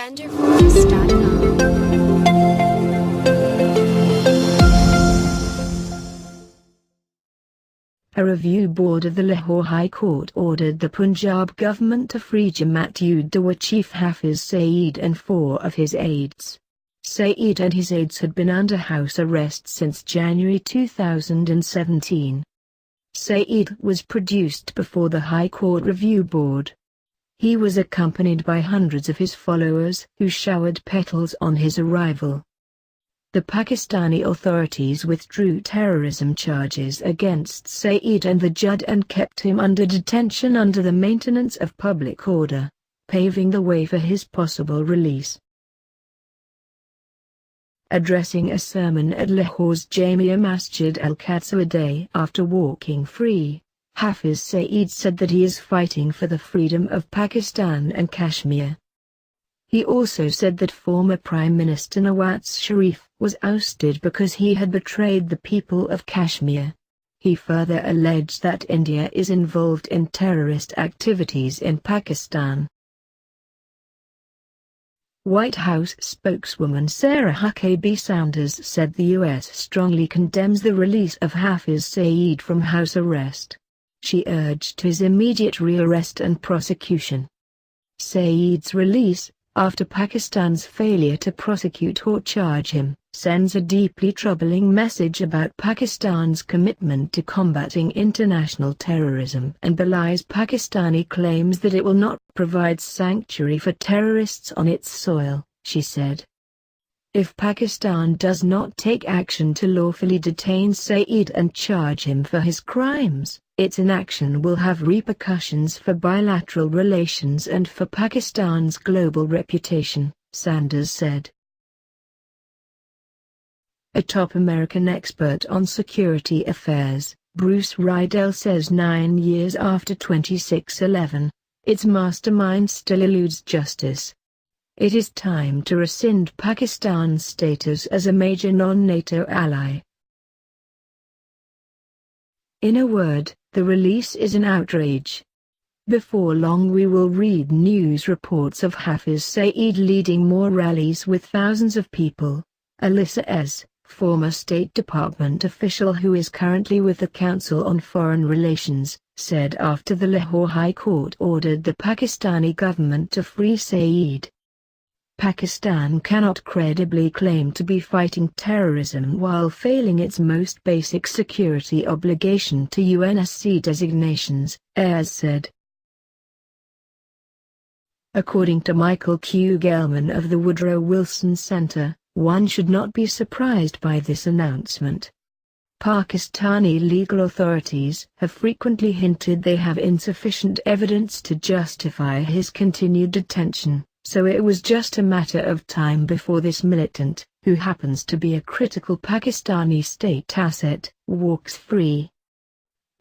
genderforce.com. A review board of the Lahore High Court ordered the Punjab government to free Jamaat-ud-Dawa chief Hafiz Saeed and 4 of his aides. Saeed and his aides had been under house arrest since January 2017. Saeed was produced before the High Court Review Board. He was accompanied by hundreds of his followers who showered petals on his arrival. The Pakistani authorities withdrew terrorism charges against Saeed and the judge and kept him under detention under the Maintenance of Public Order, paving the way for his possible release. Addressing a sermon at Lahore's Jamia Masjid al-Qudsa a day after walking free, Hafiz Saeed said that he is fighting for the freedom of Pakistan and Kashmir. He also said that former Prime Minister Nawaz Sharif was ousted because he had betrayed the people of Kashmir. He further alleged that India is involved in terrorist activities in Pakistan. White House spokeswoman Sarah Huckabee Sanders said the U.S. strongly condemns the release of Hafiz Saeed from house arrest. She urged his immediate rearrest and prosecution. Saeed's release, after Pakistan's failure to prosecute or charge him, sends a deeply troubling message about Pakistan's commitment to combating international terrorism and belies Pakistani claims that it will not provide sanctuary for terrorists on its soil, she said. If Pakistan does not take action to lawfully detain Saeed and charge him for his crimes, its inaction will have repercussions for bilateral relations and for Pakistan's global reputation, Sanders said. A top American expert on security affairs, Bruce Riedel says 9 years after 26/11, its mastermind still eludes justice. It is time to rescind Pakistan's status as a major non-NATO ally. In a word, the release is an outrage. Before long we will read news reports of Hafiz Saeed leading more rallies with thousands of people, Alyssa S., former State Department official who is currently with the Council on Foreign Relations, said after the Lahore High Court ordered the Pakistani government to free Saeed. Pakistan cannot credibly claim to be fighting terrorism while failing its most basic security obligation to UNSC designations, Ayers said. According to Michael Q. Gelman of the Woodrow Wilson Center, one should not be surprised by this announcement. Pakistani legal authorities have frequently hinted they have insufficient evidence to justify his continued detention, so it was just a matter of time before this militant, who happens to be a critical Pakistani state asset, walks free.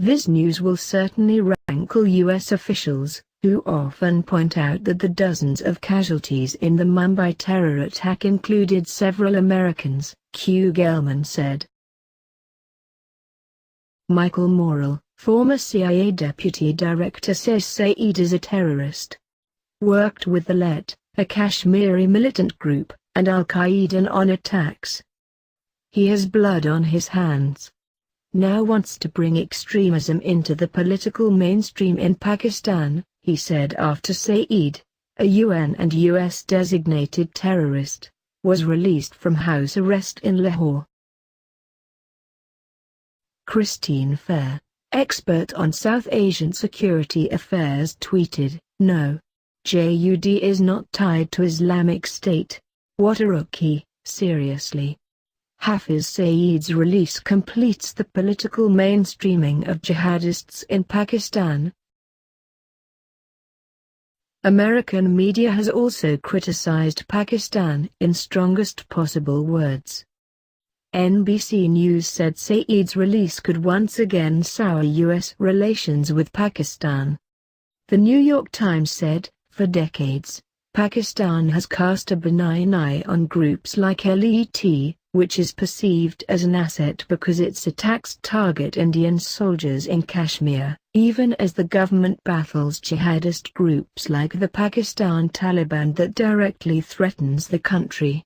This news will certainly rankle U.S. officials, who often point out that the dozens of casualties in the Mumbai terror attack included several Americans, Q. Gelman said. Michael Morrell, former CIA deputy director, says Saeed is a terrorist. Worked with the LET, a Kashmiri militant group, and Al-Qaeda on attacks. He has blood on his hands. Now wants to bring extremism into the political mainstream in Pakistan, he said after Saeed, a UN and US designated terrorist, was released from house arrest in Lahore. Christine Fair, expert on South Asian security affairs, tweeted, "No. JUD is not tied to Islamic State. What a rookie, seriously." Hafiz Saeed's release completes the political mainstreaming of jihadists in Pakistan. American media has also criticized Pakistan in strongest possible words. NBC News said Saeed's release could once again sour U.S. relations with Pakistan. The New York Times said, for decades, Pakistan has cast a benign eye on groups like LET, which is perceived as an asset because its attacks target Indian soldiers in Kashmir, even as the government battles jihadist groups like the Pakistan Taliban that directly threatens the country.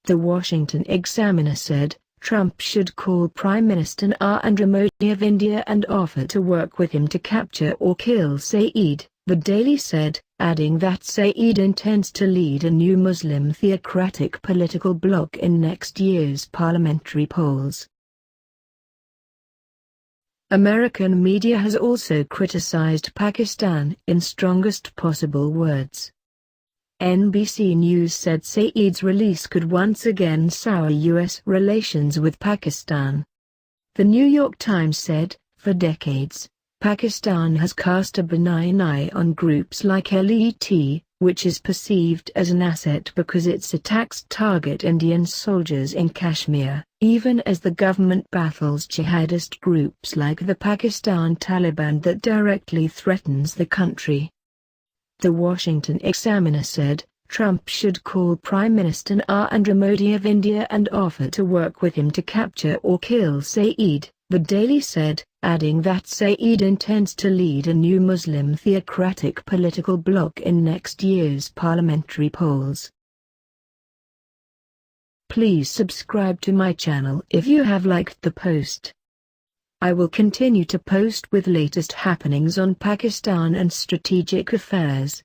The Washington Examiner said, Trump should call Prime Minister Narendra Modi of India and offer to work with him to capture or kill Saeed, the Daily said, adding that Saeed intends to lead a new Muslim theocratic political bloc in next year's parliamentary polls. American media has also criticized Pakistan in strongest possible words. NBC News said Saeed's release could once again sour U.S. relations with Pakistan. The New York Times said, for decades, Pakistan has cast a benign eye on groups like LET, which is perceived as an asset because its attacks target Indian soldiers in Kashmir, even as the government battles jihadist groups like the Pakistan Taliban that directly threatens the country. The Washington Examiner said, Trump should call Prime Minister Narendra Modi of India and offer to work with him to capture or kill Saeed, the Daily said, adding that Saeed intends to lead a new Muslim theocratic political bloc in next year's parliamentary polls. Please subscribe to my channel if you have liked the post. I will continue to post with latest happenings on Pakistan and strategic affairs.